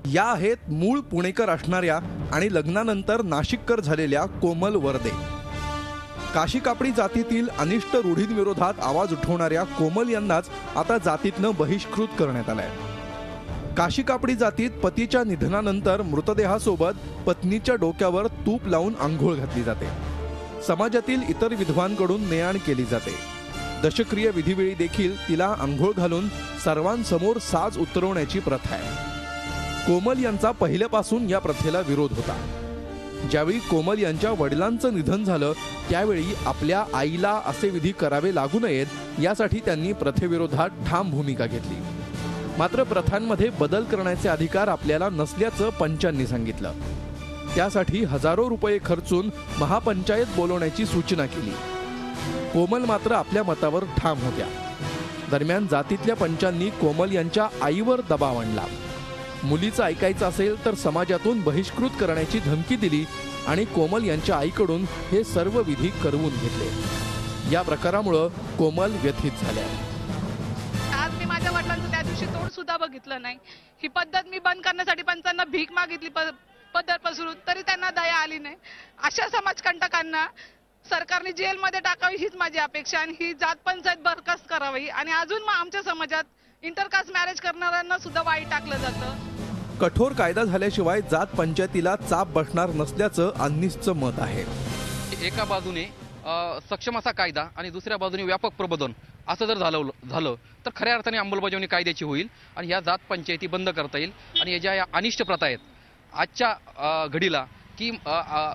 या आहेत मूळ पुणेकर असणाऱ्या आणि लग्नानंतर नाशिककर झालेल्या कोमल वर्दे। काशी कापडी जातीतील अनिष्ट रूढींविरोधात आवाज उठवणाऱ्या कोमल यांनाच आता जातीतनं बहिष्कृत करण्यात आलंय। काशी कापडी जातीत पतीच्या निधनानंतर मृतदेहासोबत पत्नीच्या डोक्यावर तूप लावून अंघोळ घातली जाते। समाजातील इतर विधवांकडून नेआण केली जाते। दशक्रिय विधीवेळी देखील तिला अंघोळ घालून सर्वांसमोर साज उतरवण्याची प्रथा आहे। कोमल यांचा पहिल्यापासून या प्रथेला विरोध होता। ज्यावेळी कोमल यांच्या वडिलांचं निधन झालं त्यावेळी आपल्या आईला असे विधी करावे लागू नयेत यासाठी त्यांनी प्रथेविरोधात ठाम भूमिका घेतली। मात्र प्रथांमध्ये बदल करण्याचे अधिकार आपल्याला नसल्याचं पंचांनी सांगितलं। त्यासाठी हजारो रुपये खर्चून महापंचायत बोलवण्याची सूचना केली। कोमल मात्र आपल्या मतावर ठाम होत्या। दरम्यान जातीतल्या पंचांनी कोमल यांच्या आईवर दबाव आणला। मुलीचं ऐकायचं असेल तर समाजातून बहिष्कृत करण्याची धमकी दिली आणि कोमल यांच्या आईकडून हे सर्व विधी करवून घेतले। या प्रकारामुळे कोमल व्यथित झाल्या। आज मी माझ्या वडिलांचं त्या दिवशी तोड सुद्धा बघितलं नाही। ही पद्धत मी बंद करण्यासाठी पंचांना भीक मागितली पदर पसरून, तरी त्यांना दया आली नाही। अशा समाजकंटकांना सरकारने जेलमध्ये टाकावी हीच माझी अपेक्षा आणि ही जात पंचायत बरखास्त करावी आणि अजून आमच्या समाजात इंटरकास्ट मॅरेज करणाऱ्यांना सुद्धा वाईट टाकलं जातं। कठोर कायदा झाल्याशिवाय जात पंचायतीला चाप बसणार नसल्याचं अन्निसचं मत आहे। एका बाजूने सक्षम असा कायदा आणि दुसऱ्या बाजूने व्यापक प्रबोधन असं जर झालं तर खऱ्या अर्थाने अंमलबजावणी कायद्याची होईल आणि ह्या जात पंचायती बंद करता येईल। आणि या ज्या अनिष्ट प्रथा आहेत आजच्या घडीला की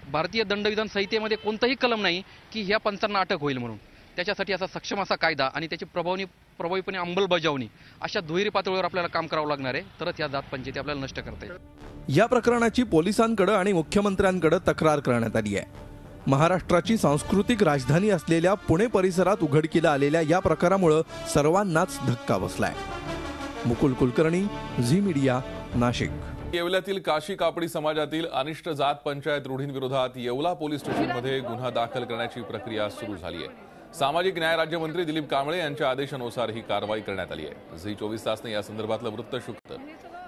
भारतीय दंडविधान संहितेमध्ये कोणताही कलम नाही की ह्या पंचांना अटक होईल म्हणून, त्याच्यासाठी असा सक्षम असा कायदा आणि त्याची प्रभावीपणे अंमलबजावणी अशा दुहेरी पातळीवर आपल्याला काम करावं लागणार आहे, तरच या जात पंचायती आपल्याला नष्ट करता येईल। या प्रकरणाची पोलिसांकडे आणि मुख्यमंत्र्यांकडे तक्रार करण्यात आली आहे। महाराष्ट्राची सांस्कृतिक राजधानी असलेल्या पुणे परिसरात उघडकीला आलेल्या या प्रकारामुळे सर्वांनाच धक्का बसलाय। मुकुल कुलकर्णी, झी मीडिया, नाशिक। येवल्यातील काशी कापडी समाजातील अनिष्ट जात पंचायत रूढींविरोधात येवला पोलीस स्टेशनमध्ये गुन्हा दाखल करण्याची प्रक्रिया सुरू झाली आहे। सामाजिक न्याय राज्यमंत्री दिलीप कांबळे यांच्या आदेशानुसार ही कारवाई करण्यात आली आहे। झी 24 तासने या संदर्भातलं वृत्त शुकतं।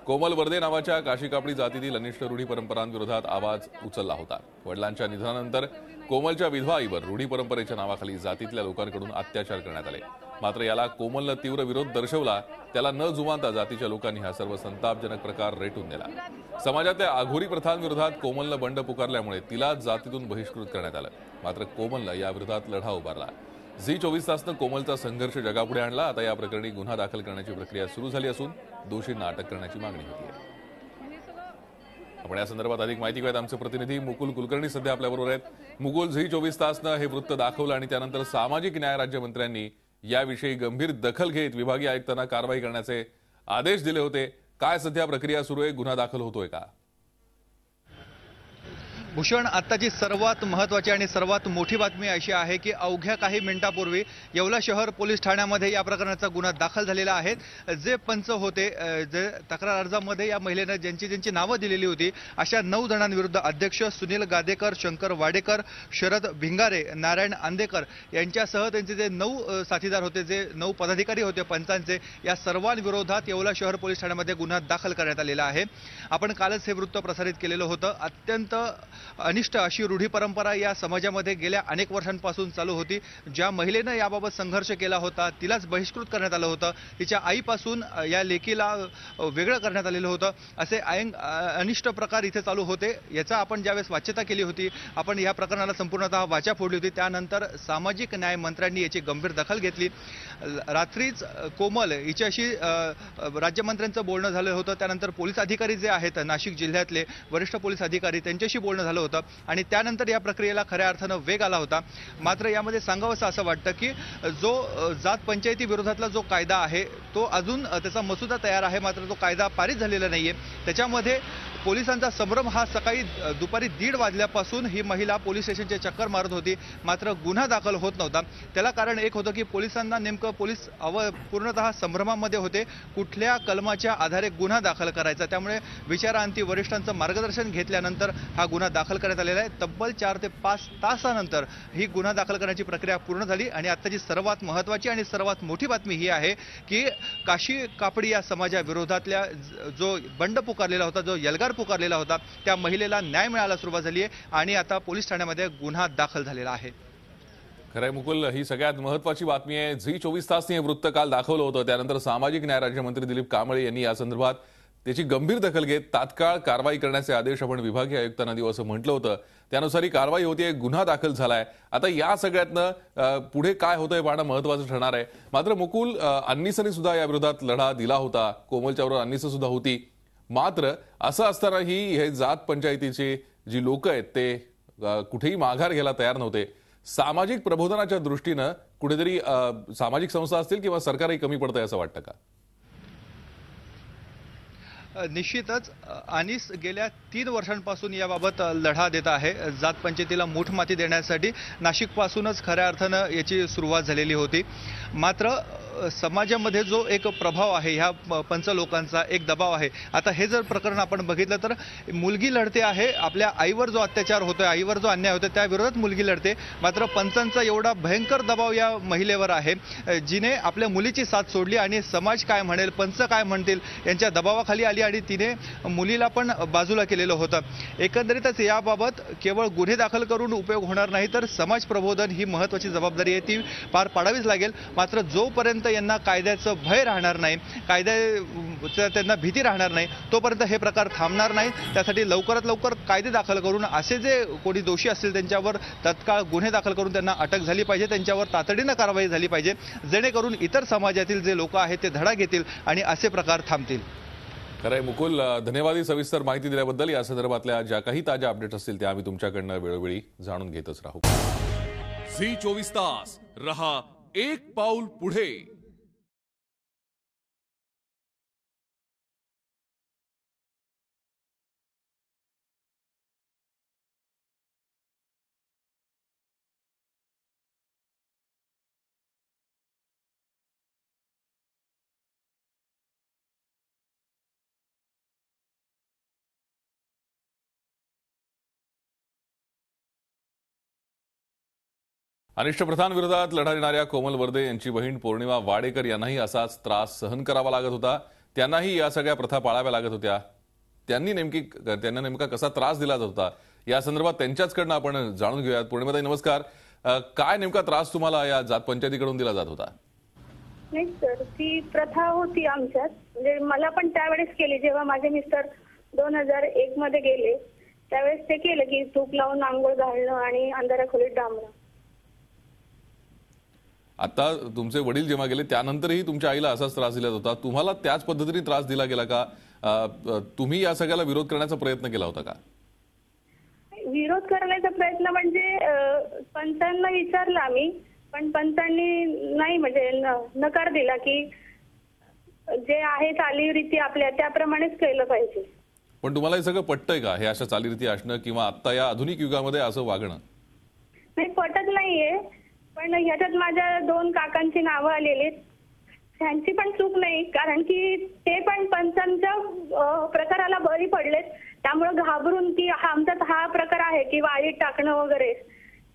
कोमल वर्दे नावाच्या काशी कापडी जातीतील अनिष्ट रूढी परंपरांविरोधात आवाज उचलला होता। वडिलांच्या निधनानंतर कोमलच्या विधवा आईवर रूढी परंपरेच्या नावाखाली जातीतल्या लोकांकडून अत्याचार करण्यात आले। मात्र याला कोमलनं तीव्र विरोध दर्शवला। त्याला न जुमानता जातीच्या लोकांनी हा सर्व संतापजनक प्रकार रेटून दिला। समाजातल्या आघोरी प्रथांविरोधात कोमलनं बंड पुकारल्यामुळे तिला जातीतून बहिष्कृत करण्यात आलं। मात्र कोमलनं याविरोधात लढा उभारला। झी 24 तासनं कोमलचा संघर्ष जगापुढे आणला। आता या प्रकरणी गुन्हा दाखल करण्याची प्रक्रिया सुरू झाली असून दोषींना अटक करण्याची मागणी होती आहे। आपण या संदर्भात अधिक माहिती घेऊयात। आमचे प्रतिनिधी मुकुल कुलकर्णी सध्या आपल्याबरोबर आहेत। मुकुल, झी 24 तासनं हे वृत्त दाखवलं आणि त्यानंतर सामाजिक न्याय राज्यमंत्र्यांनी याविषयी गंभीर दखल घेत विभागीय आयुक्तांना कारवाई करण्याचे आदेश दिले होते। काय सध्या प्रक्रिया सुरू आहे? गुन्हा दाखल होतोय का? भूषण, आत्ताची सर्वात महत्त्वाची आणि सर्वात मोठी बातमी अशी आहे की अवघ्या काही मिनिटांपूर्वी येवला शहर पोलीस ठाण्यामध्ये या प्रकरणाचा गुन्हा दाखल झालेला आहे। जे पंच होते, जे तक्रार अर्जामध्ये या महिलेनं ज्यांची नावं दिलेली होती अशा 9 जणांविरुद्ध अध्यक्ष सुनील गादेकर, शंकर वाडेकर, शरद भिंगारे, नारायण आंदेकर यांच्यासह त्यांचे जे 9 साथीदार होते, जे 9 पदाधिकारी होते पंचांचे, या सर्वांविरोधात येवला शहर पोलीस ठाण्यामध्ये गुन्हा दाखल करण्यात आलेला आहे। आपण कालच हे वृत्त प्रसारित केलेलं होतं। अत्यंत अनिष्ट अशी रूढी परंपरा या समाजामध्ये गेल्या अनेक वर्षांपासून चालू होती। ज्या महिलेनं याबाबत संघर्ष केला होता तिलाच बहिष्कृत करण्यात आलं होतं। तिच्या आईपासून या लेकीला वेगळं करण्यात आलेलं होतं। असे अनिष्ट प्रकार इथे चालू होते। याचा आपण ज्यावेळेस वाच्यता केली होती, आपण या प्रकरणाला संपूर्णतः वाचा फोडली होती, त्यानंतर सामाजिक न्याय मंत्र्यांनी याची गंभीर दखल घेतली। रात्रीच कोमल हिच्याशी राज्यमंत्र्यांचं बोलणं झालं होतं। त्यानंतर पोलीस अधिकारी जे आहेत नाशिक जिल्ह्यातले वरिष्ठ पोलीस अधिकारी त्यांच्याशी बोलणं झालं होतं आणि त्यानंतर या प्रक्रियेला खऱ्या अर्थानं वेग आला होता। मात्र यामध्ये सांगावंसं असं वाटतं की जो जात पंचायती विरोधातला जो कायदा आहे तो अजून त्याचा मसुदा तयार आहे, मात्र तो कायदा पारित झालेला नाहीये। त्याच्यामध्ये पोलिसांचा संभ्रम हा सकाळी दुपारी 1:30 वाजल्यापासून ही महिला पोलीस स्टेशनचे चक्कर मारत होती, मात्र गुन्हा दाखल होत नव्हता. त्याला कारण एक होतं की पोलिसांना नेमकं पोलीस पूर्णतः संभ्रमामध्ये होते, कुठल्या कलमाच्या आधारे गुन्हा दाखल करायचा. त्यामुळे विचारांती वरिष्ठांचं मार्गदर्शन घेतल्यानंतर हा गुन्हा दाखल करण्यात आलेला आहे. तब्बल 4 ते 5 तासानंतर ही गुन्हा दाखल करण्याची प्रक्रिया पूर्ण झाली. आणि आत्ताची सर्वात महत्त्वाची आणि सर्वात मोठी बातमी ही आहे की काशी कापडी या समाजाविरोधातल्या जो बंड पुकारलेला होता, जो यल्गार पुकारलेला होता, त्या महिलेला न्याय मिळायला सुरुवात झाली आहे आणि आता पोलीस ठाण्यामध्ये गुन्हा दाखल झालेला आहे. खरंय मुकुल, ही सगळ्यात महत्वाची बातमी आहे. झी 24 तासनी हे वृत्त काल दाखवलं होतं. त्यानंतर सामाजिक न्याय राज्यमंत्री दिलीप कांबळे यांनी या संदर्भात त्याची गंभीर दखल घेत तात्काळ कारवाई करण्याचे आदेश आपण विभागीय आयुक्तांना देऊ असं म्हटलं होतं. त्यानुसार ही कारवाई होतीये, गुन्हा दाखल झालाय. आता या सगळ्यातनं पुढे काय होतंय पाहणं महत्वाचं ठरणार आहे. मात्र मुकुल, अन्निसने सुद्धा या विरोधात लढा दिला होता. कोमलच्या बरोबर अन्निस सुद्धा होती. मात्र असं असतानाही हे जात पंचायतीचे जी लोक आहेत ते कुठेही माघार घ्यायला तयार नव्हते. सामाजिक प्रबोधनाच्या दृष्टीनं कुठेतरी सामाजिक संस्था असतील किंवा सरकारही कमी पडतंय असं वाटतं का? निश्चितच अनिस गेल्या 3 वर्षांपासून याबाबत लढा देत आहे. जात पंचायतीला मूठमाती देण्यासाठी नाशिकपासूनच खऱ्या अर्थानं याची सुरुवात झालेली होती. मात्र समाजामध्ये जो एक प्रभाव आहे, ह्या पंच लोकांचा एक दबाव आहे. आता हे जर प्रकरण आपण बघितलं तर मुलगी लढते आहे, आपल्या आईवर जो अत्याचार होतोय, आईवर जो अन्याय होतोय त्या विरोधात मुलगी लढते. मात्र पंचांचा एवढा भयंकर दबाव या महिलेवर आहे, जिने आपल्या मुलीची साथ सोडली आणि समाज काय म्हणेल, पंच काय म्हणतील यांच्या दबावाखाली आली आणि तिने मुलीला पण बाजूला केलेलं होतं. एकंदरीतच याबाबत केवळ गुन्हे दाखल करून उपयोग होणार नाही, तर समाज प्रबोधन ही महत्त्वाची जबाबदारी आहे, ती पार पाडावीच लागेल. मात्र जोपर्यंत यांना कायद्याचं भय राहणार नाही, कायद्याचं त्यांना भीती राहणार नाही, तोपर्यंत हे प्रकार थांबणार नाही. त्यासाठी लवकरात लवकर कायदे दाखल करून असे जे कोणी दोषी असतील त्यांच्यावर तत्काळ गुन्हे दाखल करून त्यांना अटक झाली पाहिजे, त्यांच्यावर तातडीनं कारवाई झाली पाहिजे, जेणेकरून इतर समाजातील जे लोक आहेत ते धडा घेतील आणि असे प्रकार थांबतील. खरंय मुकुल, धन्यवाद ही सविस्तर माहिती दिल्याबद्दल. या संदर्भातल्या ज्या काही ताज्या अपडेट्स असतील त्या आम्ही तुमच्याकडनं वेळोवेळी जाणून घेतच राहू. झी 24 तास रहा एक पाऊल पुढे. अनिष्ट प्रथांविरोधात लढा देणाऱ्या कोमल वर्दे यांची बहीण पौर्णिमा वाडेकर यांनाही असाच त्रास सहन करावा लागत होता. त्यांनाही या सगळ्या प्रथा पाळाव्या लागत होत्या. त्यांना नेमका कसा त्रास दिला जात होता या संदर्भात त्यांच्याचकडनं आपण जाणून घेऊयात. पौर्णिमाताई नमस्कार. काय नेमका त्रास तुम्हाला या जात पंचायतीकडून दिला जात होता? नाही सर, ती प्रथा होती आमच्यात. म्हणजे मला पण त्यावेळेस केली, जेव्हा माझे मिस्टर 2001 मध्ये गेले त्यावेळेस ते केलं की तूप लावून आंघोळ घालणं आणि अंधाऱ्या खोलीत डांबणं. आता तुमचे वडील जेव्हा गेले त्यानंतरही तुमच्या आईला असाच त्रास दिला होता. तुम्हाला त्याच पद्धतीने त्रास दिला गेला का? तुम्ही या सगळ्याला विरोध करण्याचा प्रयत्न केला होता का? विरोध करण्याचा प्रयत्न म्हणजे पंचांना विचारलं आम्ही, पण पंचांनी नाही म्हणजे नकार दिला की जे आहे चालीरीती आपल्या त्याप्रमाणेच केलं पाहिजे. पण तुम्हाला हे सगळं पटतंय का, हे अशा चालीरीती असणं किंवा आता या आधुनिक युगामध्ये असं वागणं? नाही, पटत नाहीये. पण ह्याच्यात माझ्या 2 काकांची नावं आलेली, त्यांची पण चूक नाही, कारण की ते पण पंचांच्या प्रकाराला बळी पडलेत. त्यामुळे घाबरून की आमच्यात हा प्रकार आहे की वाळीत टाकणं वगैरे,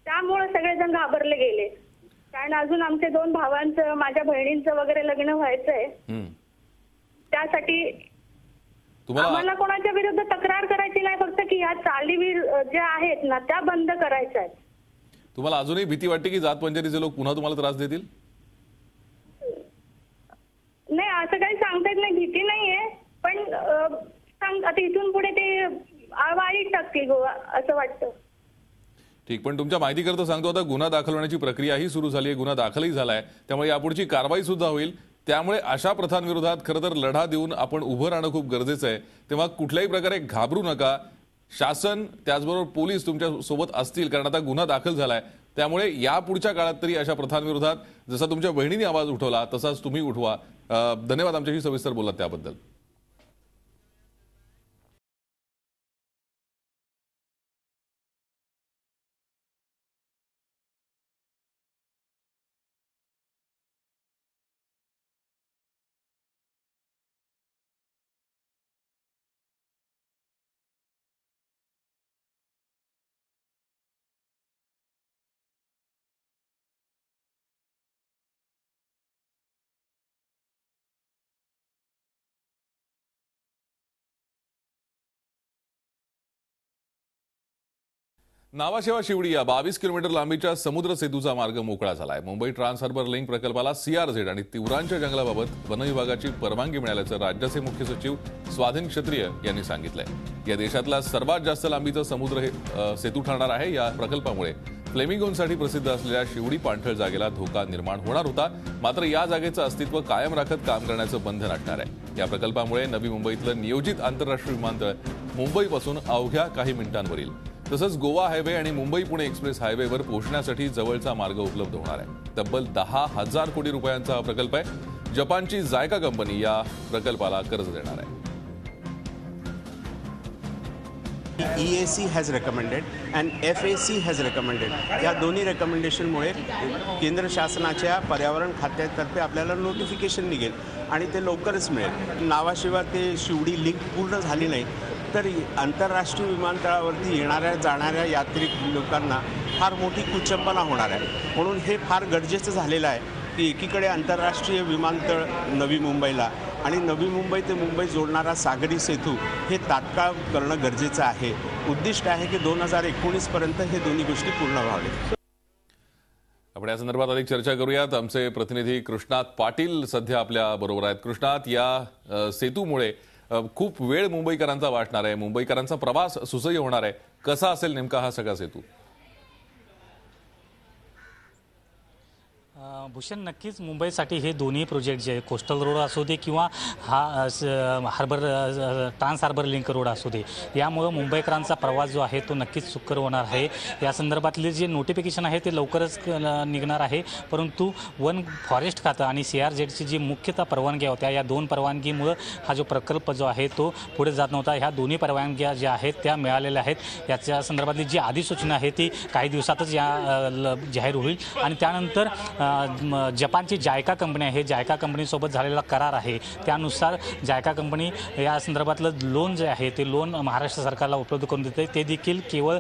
त्यामुळे सगळेजण घाबरले गेले. कारण अजून आमचे 2 भावांचं, माझ्या बहिणींचं वगैरे लग्न व्हायचंय. त्यासाठी आम्हाला कोणाच्या विरुद्ध तक्रार करायची नाही, फक्त की ह्या चाली ज्या आहेत ना त्या बंद करायच्या आहेत. तुम्हाला अजूनही भीती वाटते की जात पंचायतीचे लोक पुन्हा तुम्हाला त्रास देतील? नाही, असं काही सांगता येत नाही. भीती नाहीये, पण आता इथून पुढे ते वाळीत टाकतील असं वाटतं. ठीक, पण तुमच्या माहितीकरता सांगतो, आता गुन्हा दाखल होण्याची प्रक्रियाही सुरू झाली आहे, गुन्हा दाखलही झालाय, त्यामुळे यापुढची कारवाई सुद्धा होईल. त्यामुळे अशा प्रथांविरोधात खरं तर लढा देऊन आपण उभं राहणं खूप गरजेचं आहे. तेव्हा कुठल्याही प्रकारे घाबरू नका. शासन त्याचबरोबर पोलीस तुमच्या सोबत असतील, कारण आता गुन्हा दाखल झालाय. त्यामुळे यापुढच्या काळात तरी अशा प्रथांविरोधात जसा तुमच्या बहिणीने आवाज उठवला तसाच तुम्ही उठवा. धन्यवाद आमच्याशी सविस्तर बोललात त्याबद्दल. नावाशेवा शिवडी या 22 किलोमीटर लांबीच्या समुद्र सेतूचा मार्ग मोकळा झालाय. मुंबई ट्रान्स हार्बर लिंक प्रकल्पाला CRZ आणि तिवरांच्या जंगलाबाबत वन विभागाची परवानगी मिळाल्याचं राज्याचे मुख्य सचिव स्वाधीन क्षत्रिय यांनी सांगितलंय. या देशातला सर्वात जास्त लांबीचा समुद्र सेतू ठरणार आहे. या प्रकल्पामुळे फ्लेमिंगोसाठी प्रसिद्ध असलेल्या शिवडी पाणथळ जागेला धोका निर्माण होणार होता. मात्र या जागेचं अस्तित्व कायम राखत काम करण्याचं बंधन असणार आहे. या प्रकल्पामुळे नवी मुंबईतलं नियोजित आंतरराष्ट्रीय विमानतळ मुंबईपासून अवघ्या काही मिनिटांवर येईल. तसंच गोवा हायवे आणि मुंबई पुणे एक्सप्रेस हायवेवर पोहोचण्यासाठी जवळचा मार्ग उपलब्ध होणार आहे. तब्बल 10,000 कोटी रुपयांचा हा प्रकल्प आहे. जपानची जायका कंपनी या प्रकल्पाला कर्ज देणार आहे. EAC has recommended and FAC has recommended. या दोन्ही रेकमेंडेशनमुळे केंद्र शासनाच्या पर्यावरण खात्यातर्फे आपल्याला नोटिफिकेशन निघेल आणि ते लवकरच मिळेल. नावाशिवाय ते शिवडी लिंक पूर्ण झाली नाही तर आंतरराष्ट्रीय विमानतळावरती येणाऱ्या जाणाऱ्या यात्रिक लोकांना फार मोठी कुचंबना होणार आहे. म्हणून हे फार गरजेचं झालेलं आहे की एकीकडे आंतरराष्ट्रीय विमानतळ नवी मुंबईला आणि नवी मुंबई ते मुंबई जोडणारा सागरी सेतू हे तात्काळ करणं गरजेचं आहे. उद्दिष्ट आहे की 2019 पर्यंत हे दोन्ही गोष्टी पूर्ण व्हाव्यात. आपण या संदर्भात अधिक चर्चा करूयात. आमचे प्रतिनिधी कृष्णात पाटील सध्या आपल्या बरोबर आहेत. कृष्णात, या सेतूमुळे खूप वेळ मुंबईकरांचा वाचणार आहे. मुंबईकरांचा प्रवास सुसह्य होणार आहे. कसा असेल नेमका हा सगळा सेतू? भूषण, नक्कीच मुंबईसाठी हे दोन्ही प्रोजेक्ट जे कोस्टल रोड असू दे किंवा हा ट्रान्स हार्बर लिंक रोड असू दे, यामुळं मुंबईकरांचा प्रवास जो आहे तो नक्कीच सुकर होणार आहे. या संदर्भातले जे नोटिफिकेशन आहे ते लवकरच निघणार आहे. परंतु वन फॉरेस्ट खातं आणि CRZची जी मुख्यतः परवानग्या होत्या, या दोन परवानगीमुळं हा जो प्रकल्प जो आहे तो पुढे जात नव्हता. ह्या दोन्ही परवानग्या ज्या आहेत त्या मिळालेल्या आहेत. याच्या संदर्भातली जी अधिसूचना आहे ती काही दिवसातच जाहीर होईल. आणि त्यानंतर जपानची जायका कंपनी आहे, जायका कंपनीसोबत झालेला करार आहे. त्यानुसार जायका कंपनी या संदर्भातलं लोन जे आहे ते लोन महाराष्ट्र सरकारला उपलब्ध करून देते. ते देखील केवळ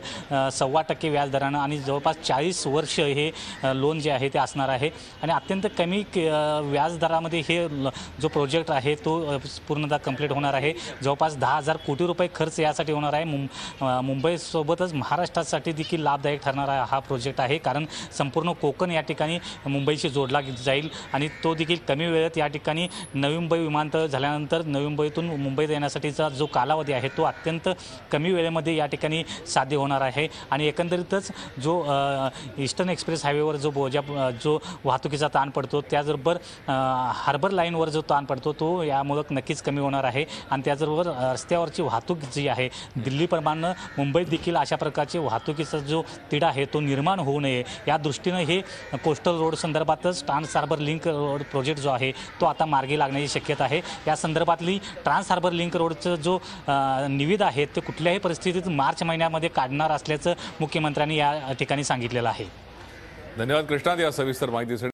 1.25% व्याजदरानं आणि जवळपास 40 वर्ष हे लोन जे आहे ते असणार आहे. आणि अत्यंत कमी व्याजदरामध्ये हे जो प्रोजेक्ट आहे तो पूर्णतः कंप्लीट होणार आहे. जवळपास 10,000 कोटी रुपये खर्च यासाठी होणार आहे. मुंबईसोबतच महाराष्ट्रासाठी देखील लाभदायक ठरणारा हा प्रोजेक्ट आहे. कारण संपूर्ण कोकण या ठिकाणी मुंबईशी जोडला जाईल आणि तो देखील कमी वेळेत या ठिकाणी नवी मुंबई विमानतळ झाल्यानंतर नवी मुंबईतून मुंबईत येण्यासाठीचा जो कालावधी आहे तो अत्यंत कमी वेळेमध्ये या ठिकाणी साध्य होणार आहे. आणि एकंदरीतच जो ईस्टर्न एक्सप्रेस हायवेवर जो वाहतुकीचा ताण पडतो, त्याचबरोबर हार्बर लाईनवर जो ताण पडतो तो यामुळं नक्कीच कमी होणार आहे. आणि त्याचबरोबर रस्त्यावरची वाहतूक जी आहे दिल्लीप्रमाणे मुंबईत देखील अशा प्रकारची वाहतुकीचा जो तिढा आहे तो निर्माण होऊ नये या दृष्टीनं हे कोस्टल रोड संदर्भातच trans harbour link road project जो आहे तो आता मार्गी लागण्याची शक्यता आहे. या संदर्भातली ट्रान्स हार्बर लिंक रोडचं जो निविदा आहे ते कुठल्याही परिस्थितीत मार्च महिन्यामध्ये काढणार असल्याचं मुख्यमंत्र्यांनी या ठिकाणी सांगितलेलं आहे. धन्यवाद कृष्णात या सविस्तर माहितीसाठी.